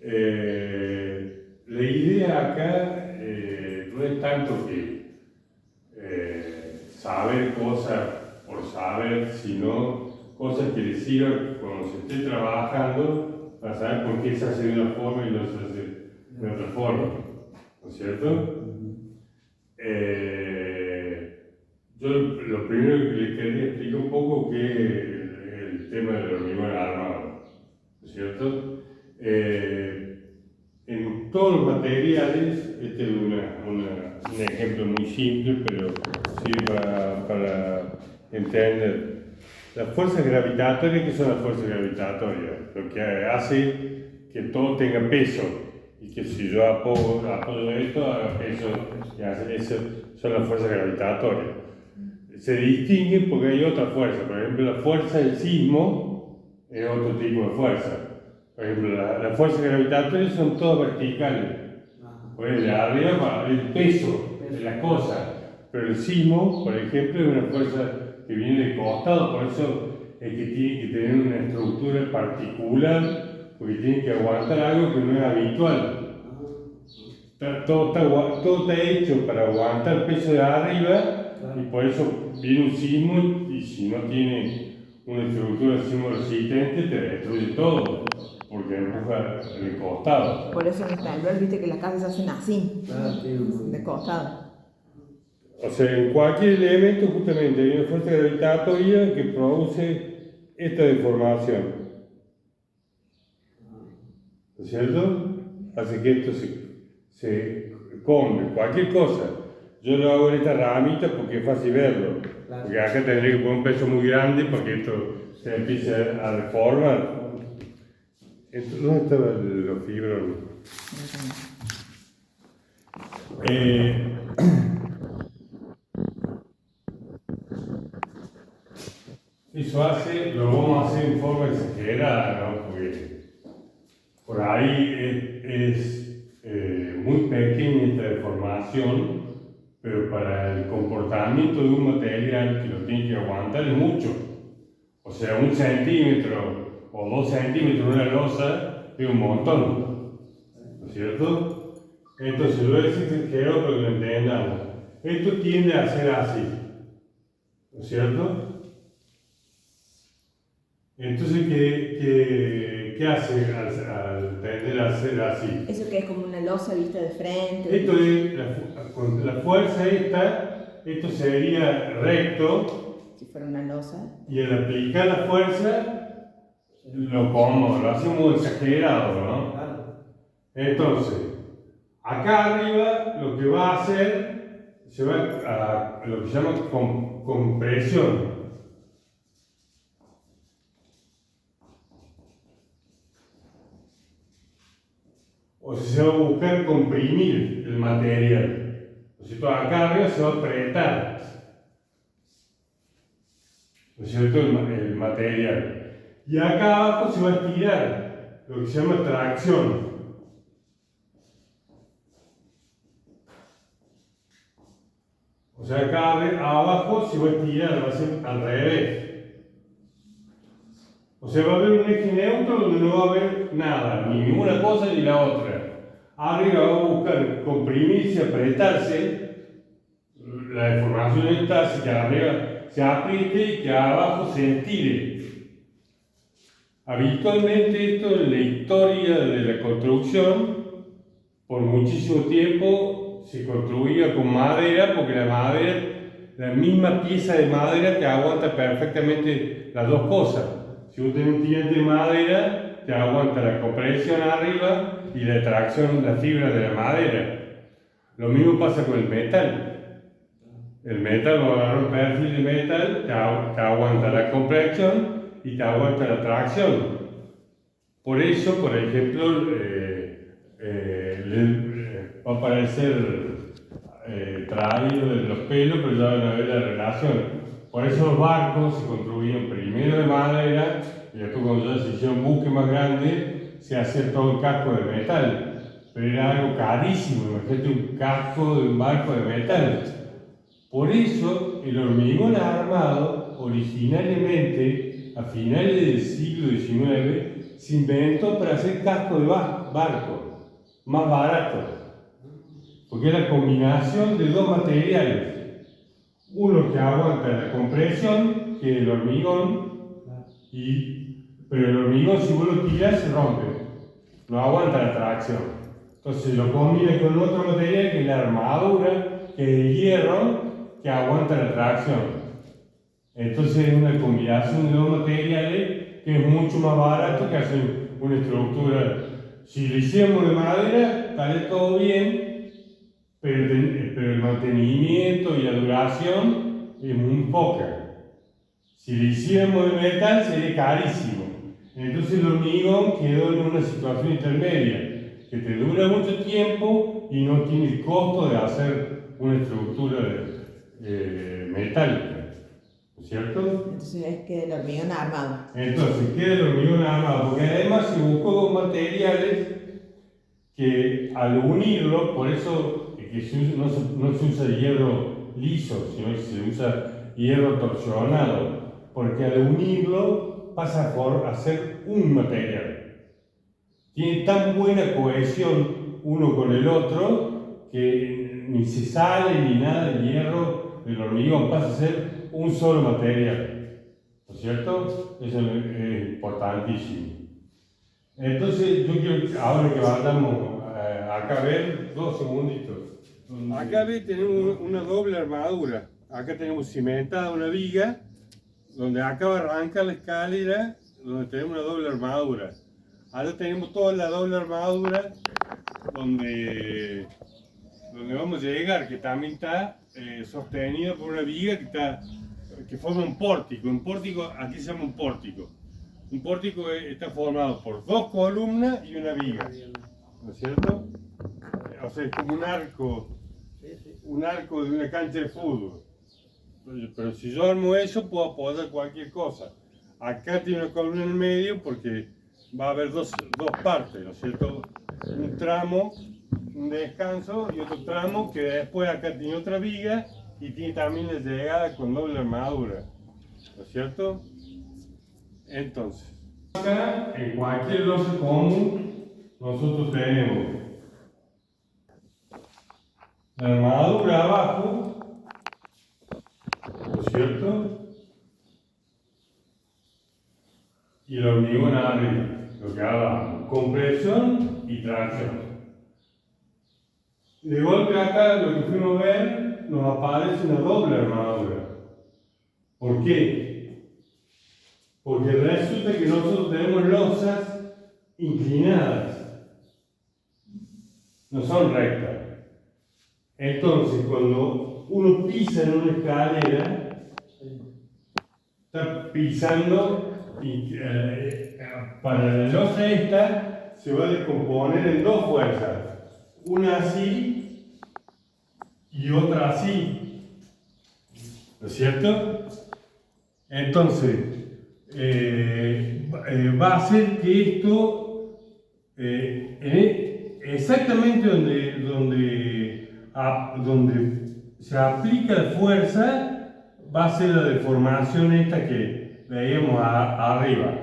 La idea acá no es tanto que saber cosas por saber, sino cosas que le sirvan cuando se esté trabajando para saber por qué se hace de una forma y no se hace de otra forma, ¿no es cierto? Yo lo primero que le quería explicar un poco que el tema del hormigón armado, ¿no es cierto? En todos los materiales, este es un ejemplo muy simple, pero sirve para entender. Las fuerzas gravitatorias, ¿qué son las fuerzas gravitatorias? Lo que hace que todo tenga peso y que si yo apoyo esto, haga peso, y hace eso, son las fuerzas gravitatorias. Se distinguen porque hay otra fuerza, por ejemplo, la fuerza del sismo es otro tipo de fuerza. Por ejemplo, las fuerzas gravitatorias son todas verticales, pues de arriba para el peso de la cosa, pero el sismo, por ejemplo, es una fuerza que viene de costado, por eso es que tiene que tener una estructura particular, porque tiene que aguantar algo que no es habitual. Todo está hecho para aguantar el peso de arriba, y por eso viene un sismo, y si no tiene una estructura de sismo resistente, te destruye todo, porque empuja el costado. Por eso en el temblor, viste que las casas se hacen así, de costado. O sea, en cualquier elemento justamente hay una fuerza gravitatoria que produce esta deformación. ¿No es cierto? Hace que esto se come, cualquier cosa. Yo lo hago en esta ramita porque es fácil verlo. Porque acá tendría que poner un peso muy grande para que esto se empiece a deformar. ¿Dónde estaban los fibrones? Eso hace, lo vamos a hacer en forma exagerada, ¿no? Porque por ahí es muy pequeña esta deformación, pero para el comportamiento de un material que lo tiene que aguantar es mucho. O sea, 1 centímetro o 2 centímetros de una losa es un montón, ¿no es cierto? Entonces, lo es exagerado para que lo entendamos. Esto tiende a ser así, ¿no es cierto? Entonces, ¿qué hace al tender a ser así? Eso que es como una losa vista de frente. Esto es, con la fuerza esto sería recto. Si fuera una losa. Y al aplicar la fuerza, lo hacemos exagerado, ¿no? Entonces, acá arriba lo que va a hacer, se va a lo que se llama compresión. O sea, se va a buscar comprimir el material. O sea, acá arriba se va a apretar, ¿no es cierto?, el material. Y acá abajo se va a estirar, lo que se llama tracción. O sea, acá abajo se va a estirar, va a ser al revés. O sea, va a haber un eje neutro donde no va a haber nada, ni una cosa ni la otra. Arriba va a buscar comprimirse, apretarse, la deformación está así que arriba se apriete y que abajo se estire. Habitualmente esto en la historia de la construcción, por muchísimo tiempo se construía con madera, porque la madera, la misma pieza de madera te aguanta perfectamente las dos cosas. Si vos tenés un tirante de madera, te aguanta la compresión arriba y la tracción, la fibra de la madera. Lo mismo pasa con el metal. El metal, vos agarras un perfil de metal, te aguanta la compresión y te aguanta la tracción. Por eso, por ejemplo, va a parecer traído de los pelos, pero ya van a ver la relación. Por eso los barcos se construían primero de madera y después cuando ya se hicieron un buque más grande, se hacía todo el casco de metal. Pero era algo carísimo, imagínate un casco de un barco de metal. Por eso el hormigón armado, originalmente, a finales del siglo XIX, se inventó para hacer casco de barco. barco, más barato, porque es la combinación de dos materiales. Uno que aguanta la compresión, que es el hormigón, pero el hormigón si vos lo tirás se rompe, no aguanta la tracción. Entonces lo combina con otro material que es la armadura, que es el hierro, que aguanta la tracción. Entonces es una combinación de dos materiales que es mucho más barato que hacer una estructura. Si lo hiciéramos de madera, estaría todo bien, pero el mantenimiento y la duración es muy poca. Si lo hiciéramos de metal, sería carísimo. Entonces el hormigón quedó en una situación intermedia, que te dura mucho tiempo y no tiene el costo de hacer una estructura metálica. ¿No es cierto? Entonces es que el hormigón armado. Entonces queda el hormigón armado, porque además se buscó dos materiales que al unirlo, por eso que no se usa hierro liso, sino que se usa hierro torsionado, porque al unirlo pasa a ser un material. Tiene tan buena cohesión uno con el otro que ni se sale ni nada del hierro del hormigón, pasa a ser un solo material. ¿No es cierto? Eso es importantísimo. Entonces, yo quiero que ahora que vayamos acá a ver, 2 segunditos. Acá tenemos una doble armadura. Acá tenemos cimentada una viga, donde acá va a arrancar la escalera, donde tenemos una doble armadura. Ahora tenemos toda la doble armadura donde vamos a llegar, que también está sostenida por una viga que forma un pórtico. Un pórtico, aquí se llama un pórtico. Un pórtico está formado por 2 columnas y una viga, ¿no es cierto? O sea, es como un arco de una cancha de fútbol. Pero si yo armo eso, puedo apoyar cualquier cosa. Acá tiene una columna en el medio porque va a haber dos partes, ¿no es cierto? Un tramo, un descanso y otro tramo que después acá tiene otra viga y tiene también la llegada con doble armadura, ¿no es cierto? Entonces, acá en cualquier losa común nosotros tenemos la armadura abajo, ¿no es cierto? Y el hormigón arriba, lo que hablamos, compresión y tracción. De golpe acá lo que fuimos a ver nos aparece una doble armadura. ¿Por qué? Porque resulta que nosotros tenemos losas inclinadas, no son rectas. Entonces, cuando uno pisa en una escalera, está pisando y para la losa esta se va a descomponer en 2 fuerzas, una así y otra así, ¿no es cierto? Entonces, va a hacer que esto, exactamente donde se aplica la fuerza, va a ser la deformación esta que veíamos arriba.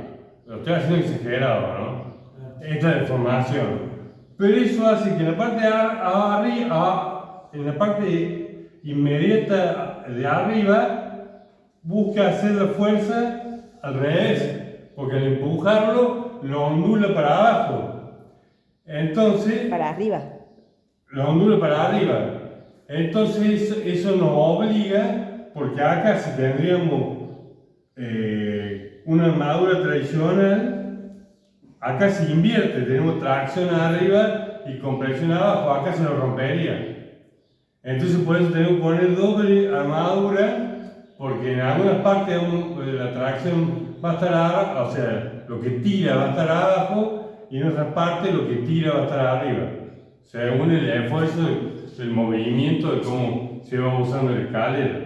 Lo estoy haciendo exagerado, ¿no? Esta deformación. Pero eso hace que en la parte arriba, en la parte inmediata de arriba, busca hacer la fuerza al revés, porque al empujarlo lo ondula para abajo. Entonces, Para arriba. lo ondula para arriba. Entonces eso nos obliga, porque acá si tendríamos una armadura tradicional, acá se invierte, tenemos tracción arriba y compresión abajo, acá se nos rompería. Entonces por eso tenemos que poner doble armadura, porque en algunas partes la tracción va a estar abajo, o sea, lo que tira va a estar abajo, y en otras partes lo que tira va a estar arriba. Según el esfuerzo del movimiento de cómo se va usando la escalera,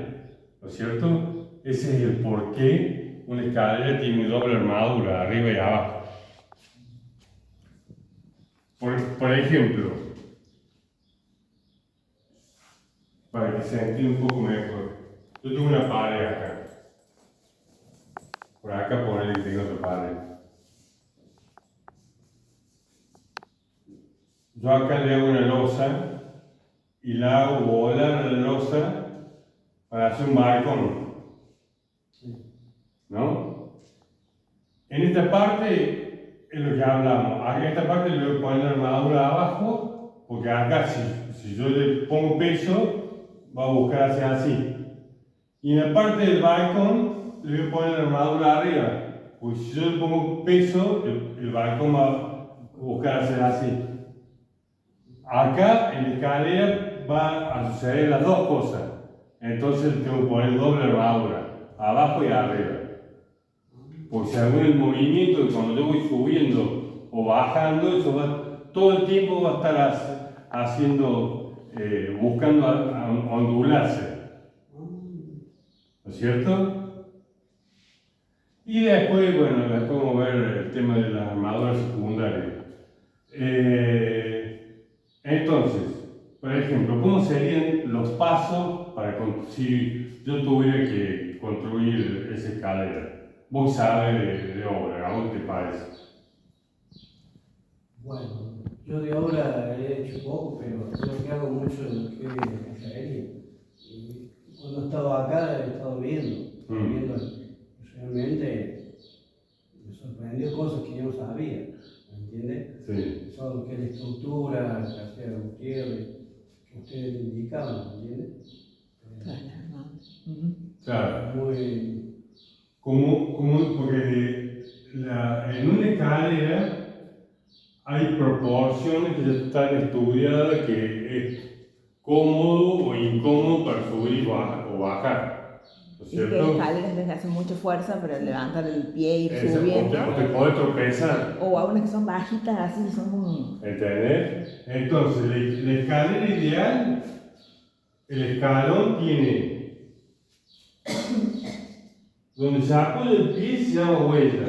¿no es cierto? Ese es el por qué una escalera tiene doble armadura, arriba y abajo. Por ejemplo, para que se entienda un poco mejor, yo tengo una pared acá. Por acá poner que tengo otra pared. yo acá le hago una losa y la hago volar la losa para hacer un balcón, ¿no? En esta parte es lo que hablamos. En esta parte le voy a poner la armadura abajo, porque acá si yo le pongo peso, va a buscar hacer así. Y en la parte del balcón le voy a poner la armadura arriba, porque si yo le pongo peso, el balcón va a buscar hacer así. Acá en la escalera va a suceder las dos cosas. Entonces tengo que poner doble armadura, abajo y arriba. Porque según el movimiento, cuando yo voy subiendo o bajando, eso todo el tiempo va a estar haciendo, buscando ondularse. ¿No es cierto? Y después, bueno, después vamos a ver el tema de las armaduras secundarias. Entonces, por ejemplo, ¿cómo serían los pasos para si yo tuviera que construir esa escalera? Vos sabés de obra, ¿a vos te parece? Bueno, yo de obra he hecho poco, pero creo que hago mucho de lo que es alfarería. Y cuando he estado acá he estado viendo y realmente me sorprendió cosas que yo no sabía, ¿me entiendes? Sí. Todo lo que es la estructura, que hacía Gutiérrez, que ustedes indicaban, ¿me entiendes? Claro. Muy... Porque en una escalera hay proporciones que ya están estudiadas que es cómodo o incómodo para subir o bajar. ¿No es Y que cierto? escaleras les hace mucha fuerza para levantar el pie y ir Esa, subiendo. o te podés tropezar. O a unas que son bajitas, así son como... ¿Entendés? Entonces, la escalera ideal, el escalón tiene donde se apoya el pie se llama huella.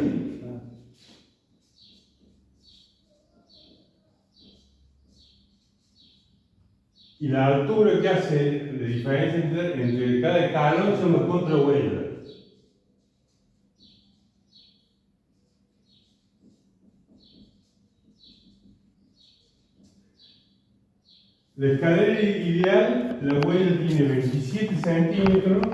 Y la altura que hace de diferencia entre cada escalón se llama contrahuella. La escalera ideal, la huella tiene 27 centímetros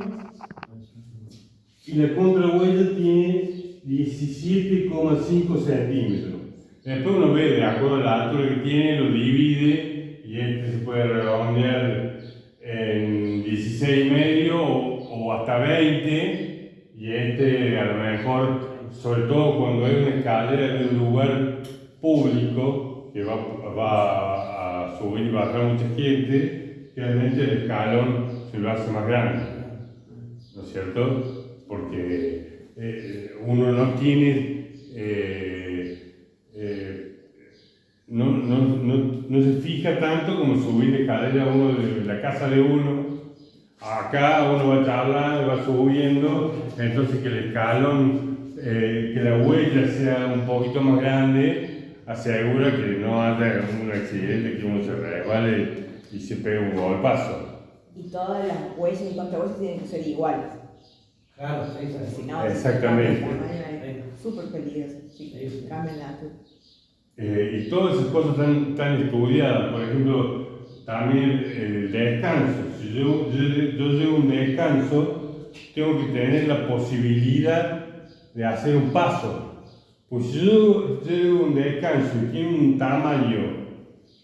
y la contrahuella tiene 17,5 centímetros. Después uno ve, de acuerdo a la altura que tiene, lo divide y este se puede redondear en 16 y medio o hasta 20 y este a lo mejor, sobre todo cuando hay una escalera de un lugar público que va a subir y bajar mucha gente, realmente el escalón se lo hace más grande, ¿no es cierto? Porque uno no tiene, no se fija tanto como subir la escalera uno de la casa de uno. Acá uno va charlando, va subiendo, entonces que el escalón, que la huella sea un poquito más grande, asegura que no haya un accidente, que uno se resbale y se pegue un golpazo. Y todas las huellas y contrahuellas tienen que ser iguales. Claro, sí, Si no, exactamente. Es súper peligroso. Sí, cambian la altura. Y todas esas cosas están estudiadas. Por ejemplo, también el descanso. Si yo llevo un descanso, tengo que tener la posibilidad de hacer un paso. Pues si yo llevo un descanso y tiene un tamaño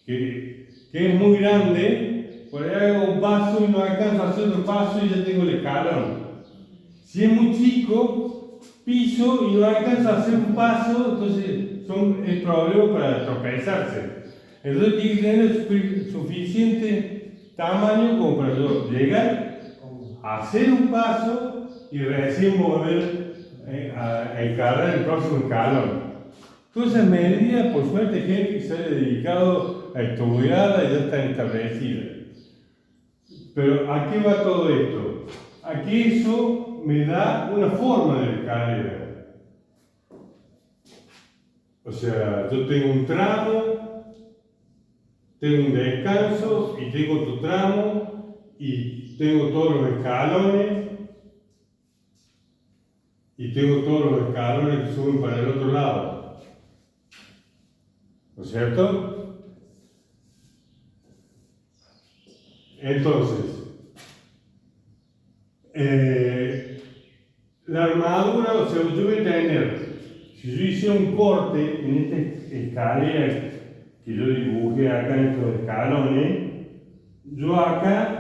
que es muy grande, por ahí hago un paso y no alcanzo a hacer otro paso y ya tengo el escalón. Si es muy chico, piso y no alcanzo a hacer un paso, entonces es problema para tropezarse. Entonces tiene que tener suficiente tamaño como para yo llegar a hacer un paso y recién volver a encarar el próximo escalón. Todas esas medidas, por suerte, hay gente que se haya dedicado a estudiarlas y ya están establecidas. Pero ¿a qué va todo esto? A que eso me da una forma de escalera. O sea, yo tengo un tramo, tengo un descanso y tengo otro tramo y tengo todos los escalones y tengo todos los escalones que suben para el otro lado. ¿No es cierto? Entonces, la armadura, o sea, yo voy a tener, si yo hice un corte en esta escalera que yo dibujé acá en estos escalones, yo acá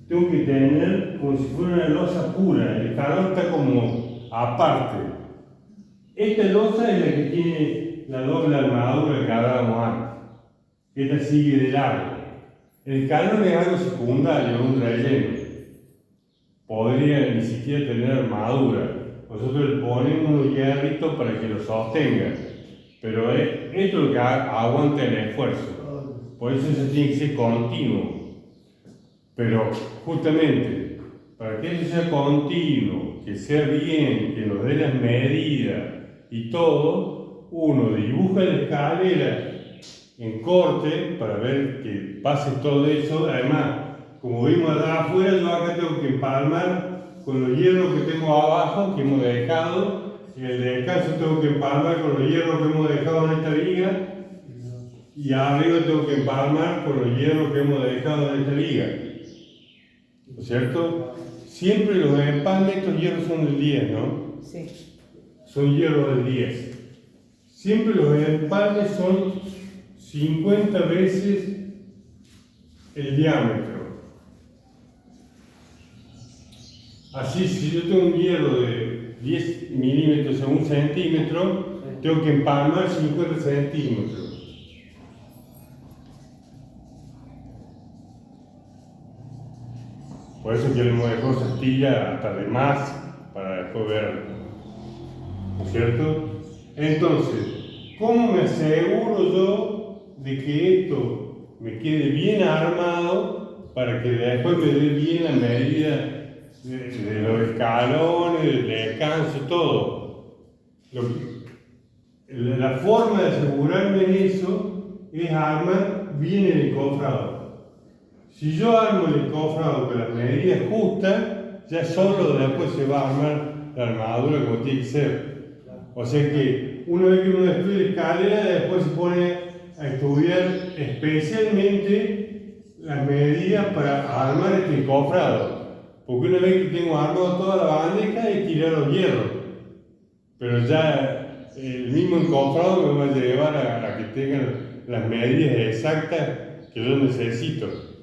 tengo que tener como si fuera una losa pura, el escalón está como aparte. Esta losa es la que tiene la doble armadura que hablábamos antes. Esta sigue de largo. El escalón es algo secundario, un relleno. Podría ni siquiera tener armadura. Nosotros le ponemos unos hierritos para que lo sostenga. Pero esto es lo que aguanta el esfuerzo. Por eso tiene que ser continuo. Pero justamente, para que eso sea continuo, que sea bien, que nos dé las medidas y todo, uno dibuja la escalera en corte para ver que pase todo eso. Además, como vimos allá afuera, yo acá tengo que empalmar con los hierros que tengo abajo, que hemos dejado. En el descanso tengo que empalmar con los hierros que hemos dejado en esta viga. Y arriba tengo que empalmar con los hierros que hemos dejado en esta viga. ¿No es cierto? Siempre los empalmes, estos hierros son del 10, ¿no? Sí. Son hierros del 10. Siempre los empalmes son 50 veces el diámetro. Así, si yo tengo un hierro de 10 milímetros a 1 centímetro, tengo que empalmar 50 centímetros. Por eso que le hemos dejado esa astilla hasta de más para después verlo. ¿No es cierto? Entonces, ¿cómo me aseguro yo de que esto me quede bien armado para que después me dé bien la medida de los escalones, del descanso, todo? La forma de asegurarme en eso es armar bien el encofrado. Si yo armo el encofrado con las medidas justas, ya solo después se va a armar la armadura como tiene que ser. O sea que una vez que uno estudia escalera, después se pone a estudiar especialmente las medidas para armar este encofrado. Porque una vez que tengo armado toda la bandeja, es tirar los hierros. Pero ya el mismo encofrado me va a llevar a que tengan las medidas exactas que yo necesito.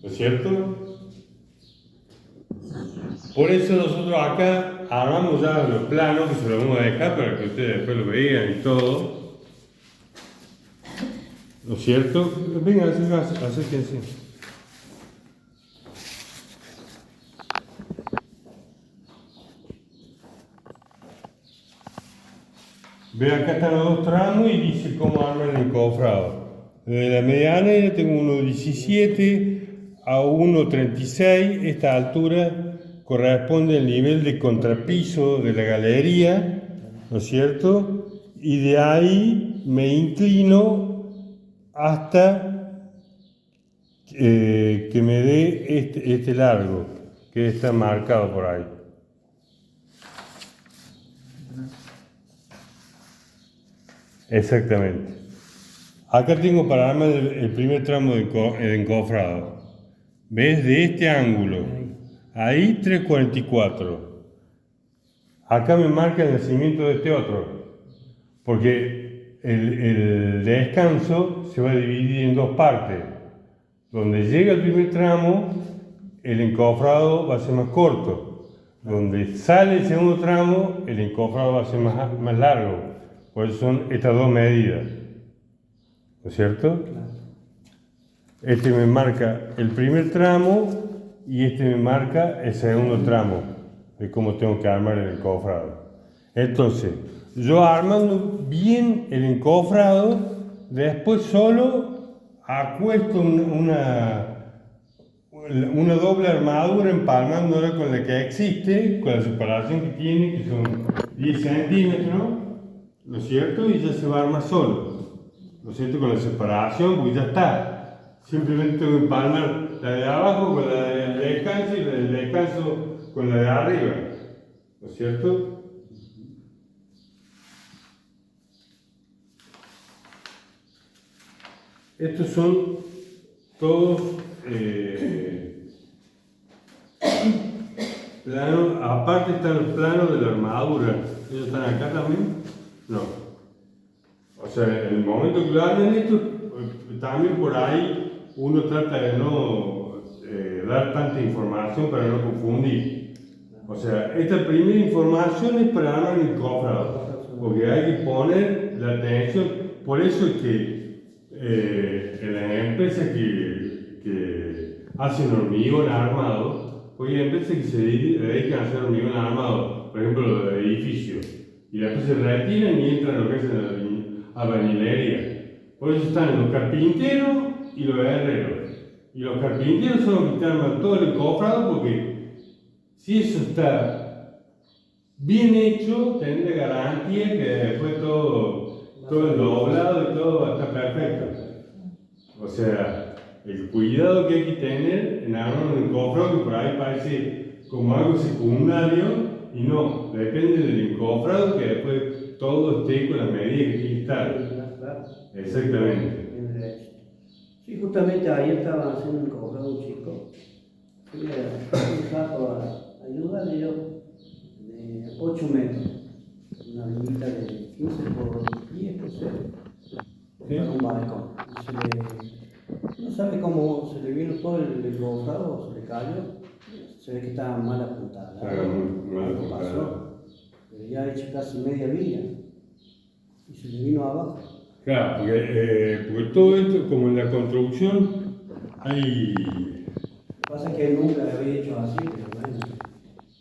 ¿No es cierto? Por eso nosotros acá armamos ya los planos, que se los vamos a dejar para que ustedes después lo vean y todo. ¿No es cierto? Vengan, acérquense. Ve, acá están los dos tramos y dice cómo armar el encofrado. De la medianera tengo 1,17 a 1,36. Esta altura corresponde al nivel de contrapiso de la galería, ¿no es cierto? Y de ahí me inclino hasta que me dé este largo, que está marcado por ahí. Exactamente. Acá tengo para armar el primer tramo de encofrado. ¿Ves? De este ángulo. Ahí 3,44. Acá me marca el nacimiento de este otro. Porque el descanso se va a dividir en dos partes. Donde llega el primer tramo, el encofrado va a ser más corto. Donde sale el segundo tramo, el encofrado va a ser más largo. Por eso son estas dos medidas. ¿No es cierto? Claro. Este me marca el primer tramo y este me marca el segundo tramo de cómo tengo que armar el encofrado. Entonces, yo armando bien el encofrado, después solo acuesto una doble armadura empalmándola con la que existe, con la separación que tiene, que son 10 centímetros, ¿no es cierto? Y ya se va a armar solo, ¿no es cierto? Con la separación, pues ya está. Simplemente tengo que empalmar la de abajo con la del descanso y la del descanso con la de arriba, ¿no es cierto? Estos son todos plano, aparte están los planos de la armadura. ¿Ellos están acá también? No. O sea, en el momento que lo hagan esto, también por ahí uno trata de no dar tanta información para no confundir. O sea, esta primera información es para armar el cofrado, porque hay que poner la atención. Por eso es que en las empresas que hacen hormigón armado, porque hay empresas que se dedican a hacer hormigón armado, por ejemplo los edificios, y después se retiran y entran a lo que es la albañilería. Por eso están los carpinteros y los herreros. Y los carpinteros son los que están todo el cofrado, porque si eso está bien hecho, tienen la garantía que después todo el doblado y todo está perfecto. O sea, el cuidado que hay que tener en armar un cofrado, que por ahí parece como algo secundario, y no, depende del encofrado que después todo esté con la medida que tiene que estar. Exactamente. Sí, justamente ayer estaban haciendo un cofrado un chico. Fui un rato a ayudarle yo de 8 metros. Una viñita de 15 por 10, no sé. Para un balcón. No sabe cómo se le vino todo el cofrado, se le cayó. Se ve que estaba mal apuntada. Algo pasó. Pero ya ha hecho casi media villa. Y se le vino abajo. Claro, porque todo esto, como en la construcción, hay... Lo que pasa es que él nunca lo había hecho así, pero bueno,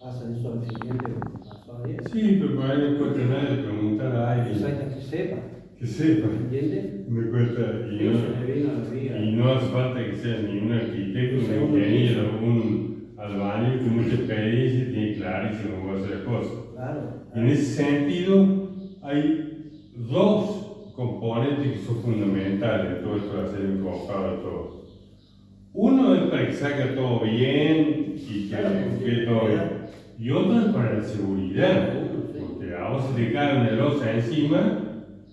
pasa eso al siguiente que pasó ayer. Sí, pero por ahí no encuentra nadie de preguntar a alguien. Exacto, que sepa. Que sepa. ¿Entiendes? Me cuesta, y no hace falta que sea ni un arquitecto, ni un ingeniero, un albañil con mucha experiencia, tiene clarísimo cómo hacer las cosas. Claro. En ese sentido, hay dos componentes que son fundamentales en todo esto de hacer el cofrado y todo. Uno es para que salga todo bien y que quede todo bien. Y otro es para la seguridad, porque a vos se te cae una losa encima.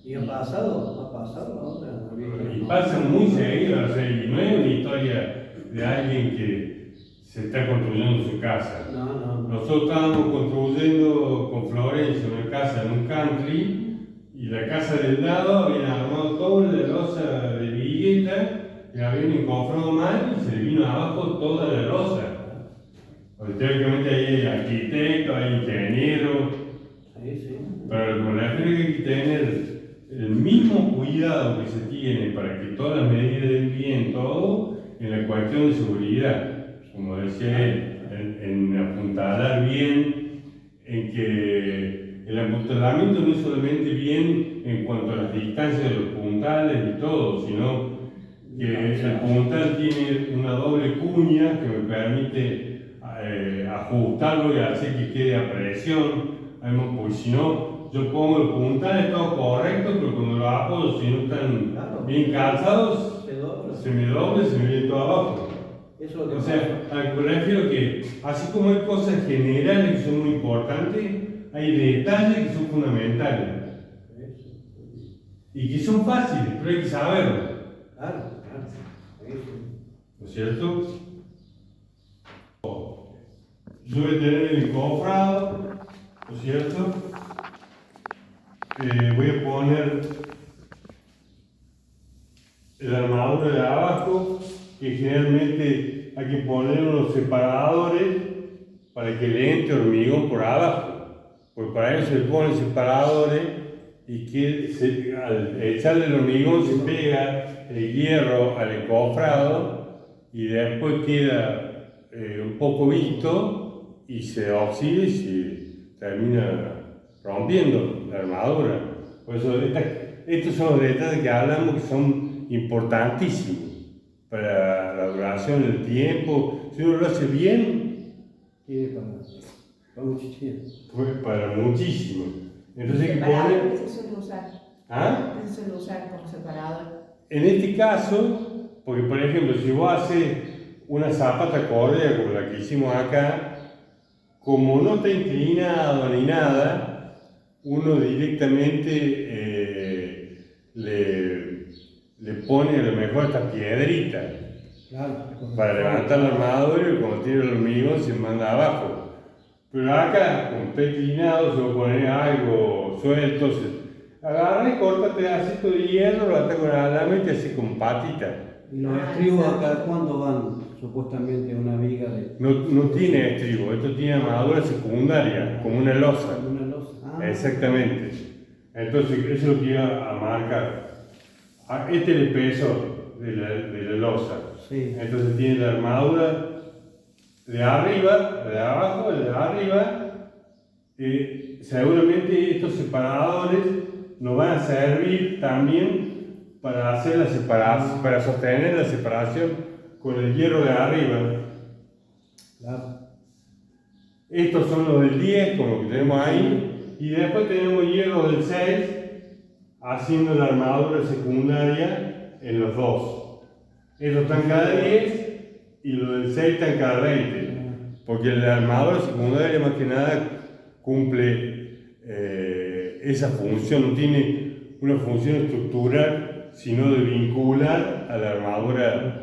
¿Y ha pasado ahora? Y pasa muy seguido, o sea, y no es una historia de alguien que se está construyendo su casa. No. Nosotros estábamos construyendo con Florencia una casa en un country, y la casa del lado habían armado toda la losa de vigueta, y habían encofrado mal y se le vino abajo toda la losa. Porque teóricamente hay arquitectos, hay ingenieros, Sí. pero como la gente hay que tener el mismo cuidado que se tiene para que todas las medidas den bien todo en la cuestión de seguridad, como decía él, en apuntalar bien, en que el apuntalamiento no es solamente bien en cuanto a las distancias de los puntales y todo, sino que el puntal tiene una doble cuña que me permite ajustarlo y hacer que quede a presión, porque si no, yo pongo el puntal, todo correcto, pero cuando lo apoyo, si no están bien calzados, se me dobla y se me viene todo abajo. O sea, a lo que me refiero que, así como hay cosas generales que son muy importantes, hay detalles que son fundamentales. Y que son fáciles, pero hay que saberlo. Claro. ¿No es cierto? Yo voy a tener el encofrado, ¿no es cierto? Voy a poner la armadura de abajo, que generalmente hay que poner unos separadores para que le entre hormigón por abajo, porque para eso se le ponen separadores y que al echarle el hormigón se pega el hierro al encofrado y después queda un poco visto y se oxida y se termina rompiendo la armadura. Por eso estos son los detalles que hablamos que son importantísimos para la duración del tiempo. Si uno lo hace bien, para mucho tiempo. Pues para muchísimo. Entonces hay que Separador, poner... ¿qué se suele usar? ¿Ah? ¿Qué se suele usar como separador? En este caso, porque por ejemplo, si vos haces una zapata córrea como la que hicimos acá, como no está inclinado ni nada, uno directamente le pone a lo mejor esta piedrita. Claro. para levantar la armadura y cuando tira el hormigón se manda abajo. Pero acá, como está inclinado, se va a poner algo suelto, agarra y corta pedacito de hierro, lo ata con el alambre y te hace con patita. ¿Y los estribos acá cuánto van? Supuestamente una viga de... No tiene estribo, esto tiene armadura secundaria, como una losa. Una losa. Ah. Exactamente. Entonces, eso es lo que iba a marcar. Este es el peso de la losa. Sí. Entonces tiene la armadura de arriba, de abajo, de arriba. Seguramente estos separadores nos van a servir también para hacer la separación, para sostener la separación con el hierro de arriba. Claro. Estos son los del 10, como que tenemos ahí, y después tenemos hierro del 6, haciendo la armadura secundaria en los dos. Estos están cada 10 y los del 6 están cada 20, porque la armadura secundaria más que nada cumple esa función, no tiene una función estructural, sino de vincular a la armadura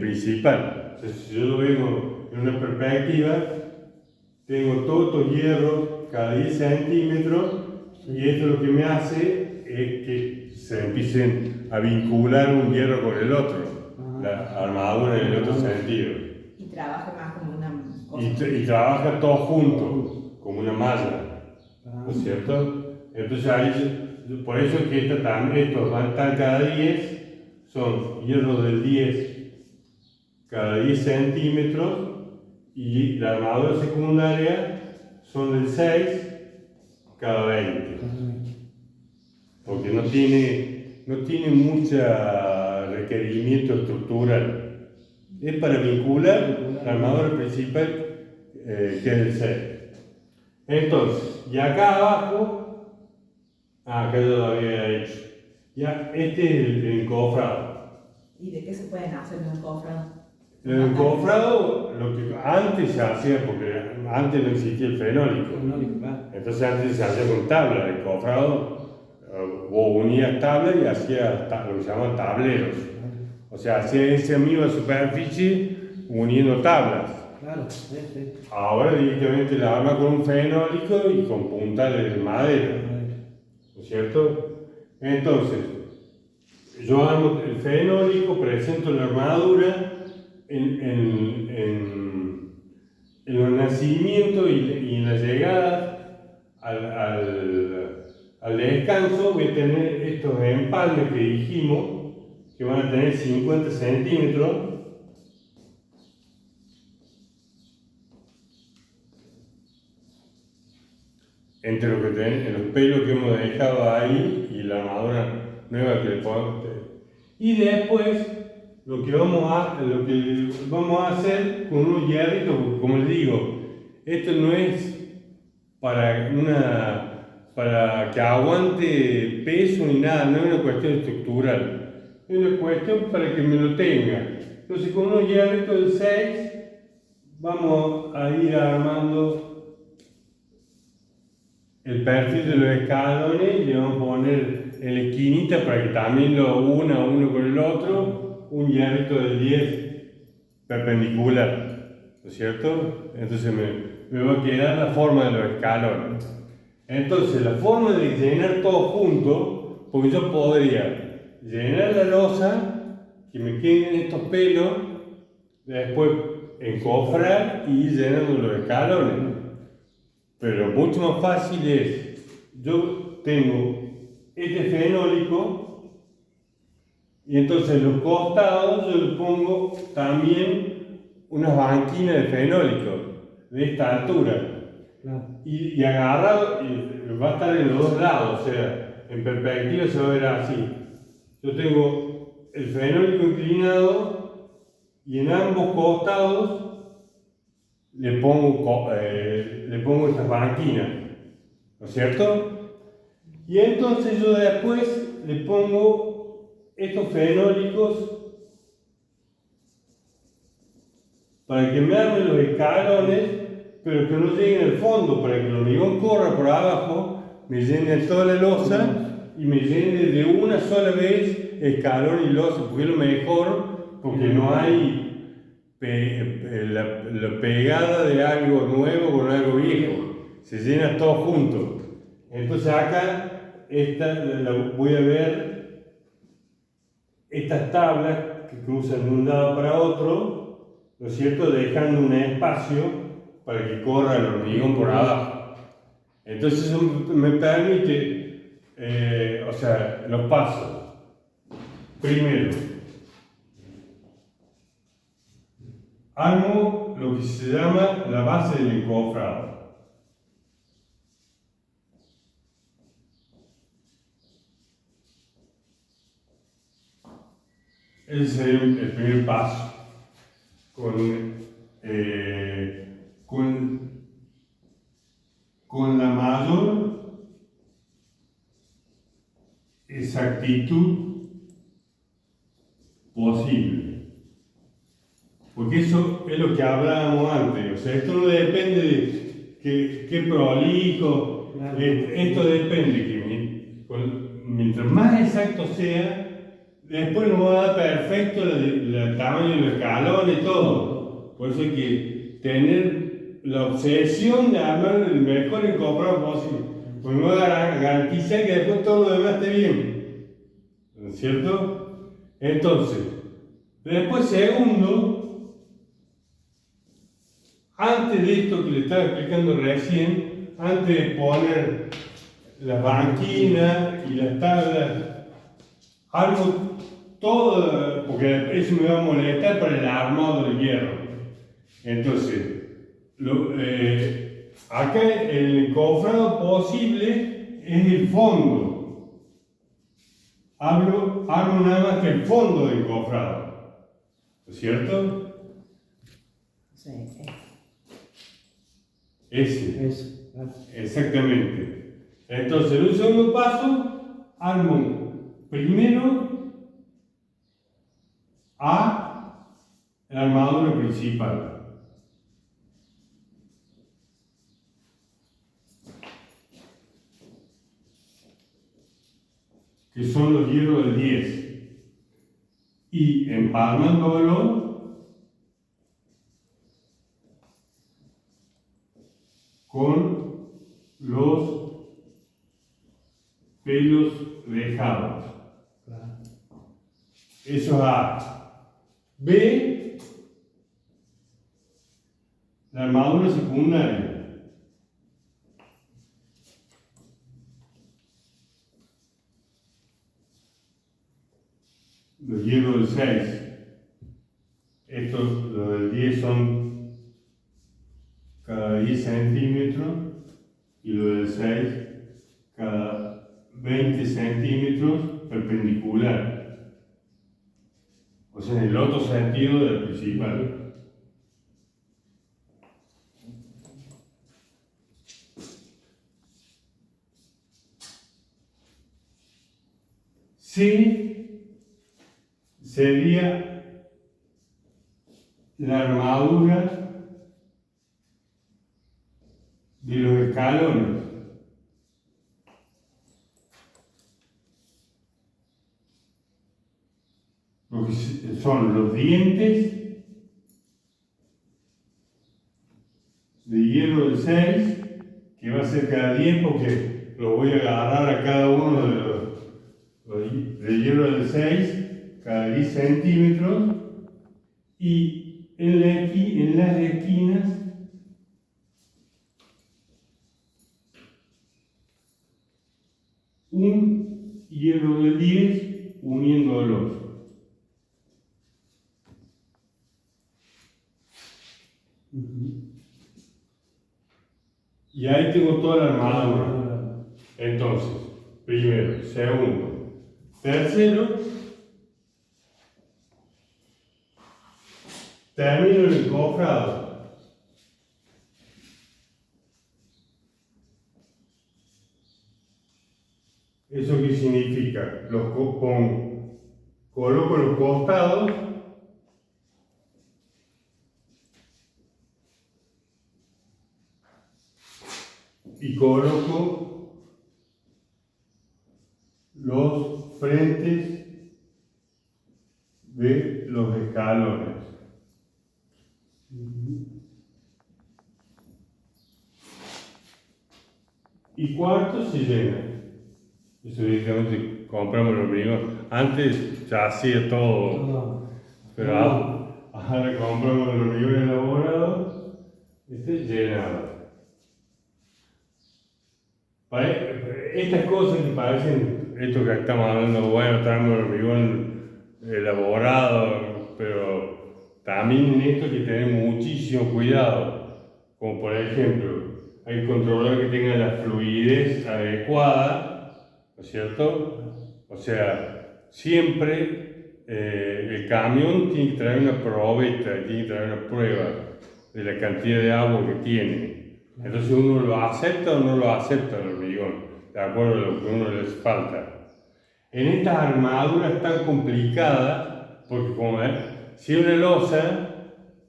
principal. O sea, si yo lo veo en una perspectiva, tengo todos estos hierros cada 10 centímetros y esto lo que me hace es que se empiecen a vincular un hierro con el otro, la armadura en el otro sentido. Y trabaja más como una cosa. Y trabaja todo junto, como una malla, ¿no es cierto? Entonces ahí, por eso es que estos van cada 10, son hierros del 10 cada 10 centímetros y la armadura secundaria son del 6 cada 20. Porque no tiene mucho requerimiento estructural. Es para vincular la armadura principal que es el 6. Entonces, y acá abajo, acá yo lo había hecho. Ya, este es el encofrado. ¿Y de qué se pueden hacer los encofrados? El encofrado, lo que antes se hacía, porque antes no existía el fenólico. Entonces antes se hacía con tabla. El encofrado, vos unías tablas y hacías lo que se llaman tableros. O sea, hacía esa misma superficie uniendo tablas. Claro, sí. Ahora directamente la arma con un fenólico y con puntales de madera. ¿No es cierto? Entonces, yo armo el fenólico, presento la armadura en los nacimientos y en la llegada al descanso. Voy a tener estos empalmes que dijimos, que van a tener 50 centímetros. Entre lo que en los pelos que hemos dejado ahí y la armadura nueva que le podemos tener. Y después lo que vamos a hacer con unos hierritos, porque como les digo, esto no es para que aguante peso ni nada, no es una cuestión estructural, es una cuestión para que me lo tenga. Entonces con unos hierritos del 6 vamos a ir armando el perfil de los escalones y le vamos a poner en la esquinita para que también lo una uno con el otro, un hierrito del 10 perpendicular, ¿no es cierto? Entonces me va a quedar la forma de los escalones. Entonces la forma de llenar todo junto, porque yo podría llenar la losa, que me queden estos pelos, después encofrar y ir llenando los escalones. Pero mucho más fácil es, yo tengo este fenólico y entonces en los costados yo le pongo también unas banquinas de fenólico de esta altura. Y agarrado, y va a estar en los dos lados, o sea, en perspectiva se va a ver así. Yo tengo el fenólico inclinado y en ambos costados le pongo estas banquinas, ¿no es cierto? Y entonces yo después le pongo estos fenólicos para que me armen los escalones, pero que no lleguen al fondo, para que el hormigón corra por abajo, me llene toda la losa y me llene de una sola vez escalón y losa, porque es lo mejor porque no hay la pegada de algo nuevo con algo viejo, se llena todo junto. Entonces acá voy a ver estas tablas que cruzan de un lado para otro, ¿no es cierto?, dejando un espacio para que corra el hormigón por abajo. Entonces eso me permite, los pasos. Primero, armo lo que se llama la base del encofrado. Ese sería el primer paso. Con la mayor exactitud posible. Porque eso es lo que hablábamos antes. O sea, esto no depende de qué prolijo. Esto depende que mientras más exacto sea, después nos va a dar perfecto el tamaño del escalón y todo. Por eso hay que tener la obsesión de armar el mejor encofrado posible. Pues me va a garantizar que después todo lo demás esté bien. ¿No es cierto? Entonces, después segundo, antes de esto que le estaba explicando recién, antes de poner las banquinas y las tablas, armo todo, porque eso me va a molestar para el armado del hierro. Entonces, acá el encofrado posible es el fondo. Armo nada más que el fondo del encofrado. ¿No es cierto? Sí. Ese. Exactamente. Entonces, en un segundo paso, armo primero la armadura principal. Que son los hierros del 10. Y empalmándolo con los pelos dejados. Eso es A. B, la armadura secundaria. Los hierros del 6. Estos, los del 10 son cada 10 centímetros y los del 6 cada 20 centímetros perpendicular. O sea, en el otro sentido del principal. C sería la armadura de los escalones. Lo que son los dientes de hierro del 6, que va a ser cada 10 porque lo voy a agarrar a cada uno de los de hierro del 6, cada 10 centímetros, y en las esquinas un hierro del 10 uniendo el otro. Y ahí tengo toda la armadura. Entonces, primero, segundo, tercero, termino el encofrado. ¿Eso qué significa? Coloco los costados y coloco los frentes de los escalones. escalones. Y cuarto se llena. Eso directamente compramos el hormigón. Antes se hacía todo, pero ahora compramos el hormigón elaborado, llenado. Estas cosas que parecen, esto que estamos hablando, bueno, traemos el hormigón elaborado, pero también en esto hay que tener muchísimo cuidado. Como por ejemplo, hay que controlar que tenga la fluidez adecuada, ¿no es cierto? O sea, siempre el camión tiene que traer una probeta, tiene que traer una prueba de la cantidad de agua que tiene. Entonces uno lo acepta o no lo acepta el hormigón, de acuerdo a lo que a uno les falta. En estas armaduras tan complicadas, porque como es, si es una losa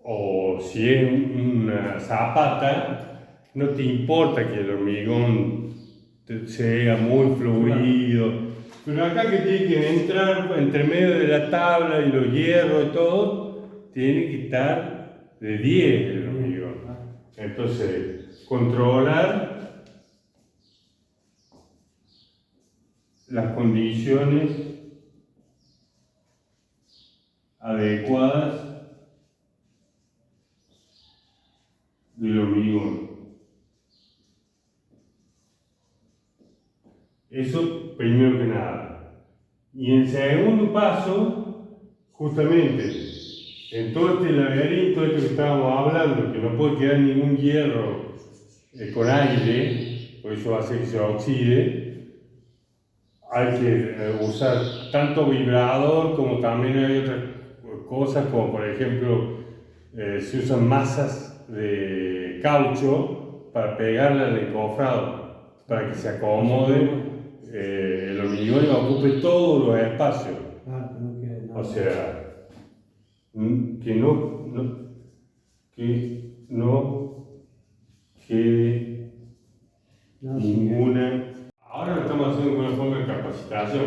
o si es una zapata, no te importa que el hormigón sea muy fluido, pero acá que tiene que entrar entre medio de la tabla y los hierros y todo, tiene que estar de 10 el hormigón. Entonces, controlar las condiciones adecuadas del hormigón. Eso primero que nada. Y en segundo paso, justamente, en todo este laberinto que estábamos hablando, que no puede quedar ningún hierro con aire, por eso hace que se oxide, hay que usar tanto vibrador como también hay otras cosas, como por ejemplo, se usan masas de caucho para pegarle al encofrado, para que se acomode el hormigón y ocupe todos los espacios. O sea, que no quede ninguna. Ahora lo estamos haciendo con una forma de capacitación,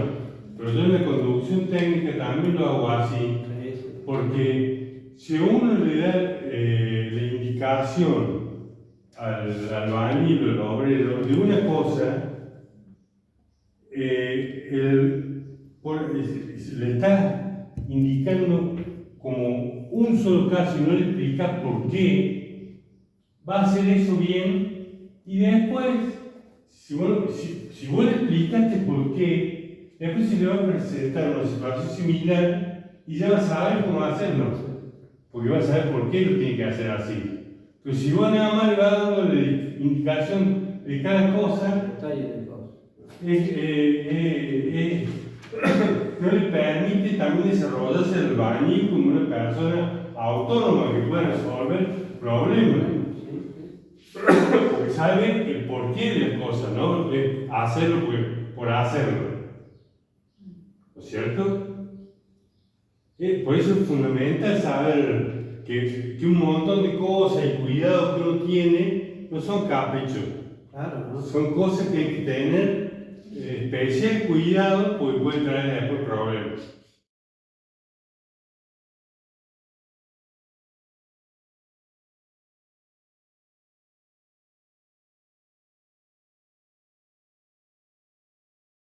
pero yo en la conducción técnica también lo hago así, porque si uno le da la indicación al albañil o al obrero de una cosa, le está indicando como un solo caso y no le explica por qué, va a hacer eso bien y después, si vos le explicaste por qué, después se le va a presentar una situación similar y ya va a saber cómo hacerlo, porque va a saber por qué lo tiene que hacer así. Pero si vos nada más le vas dando la indicación de cada cosa, no le permite también desarrollarse el albañil como una persona autónoma que pueda resolver problemas. Porque sabe el porqué de las cosas, ¿no? Hacerlo por hacerlo. ¿No es cierto? Por eso es fundamental saber que un montón de cosas y cuidados que uno tiene no son caprichos. Claro, ¿no? Son cosas que hay que tener especial cuidado porque pueden traer después problemas.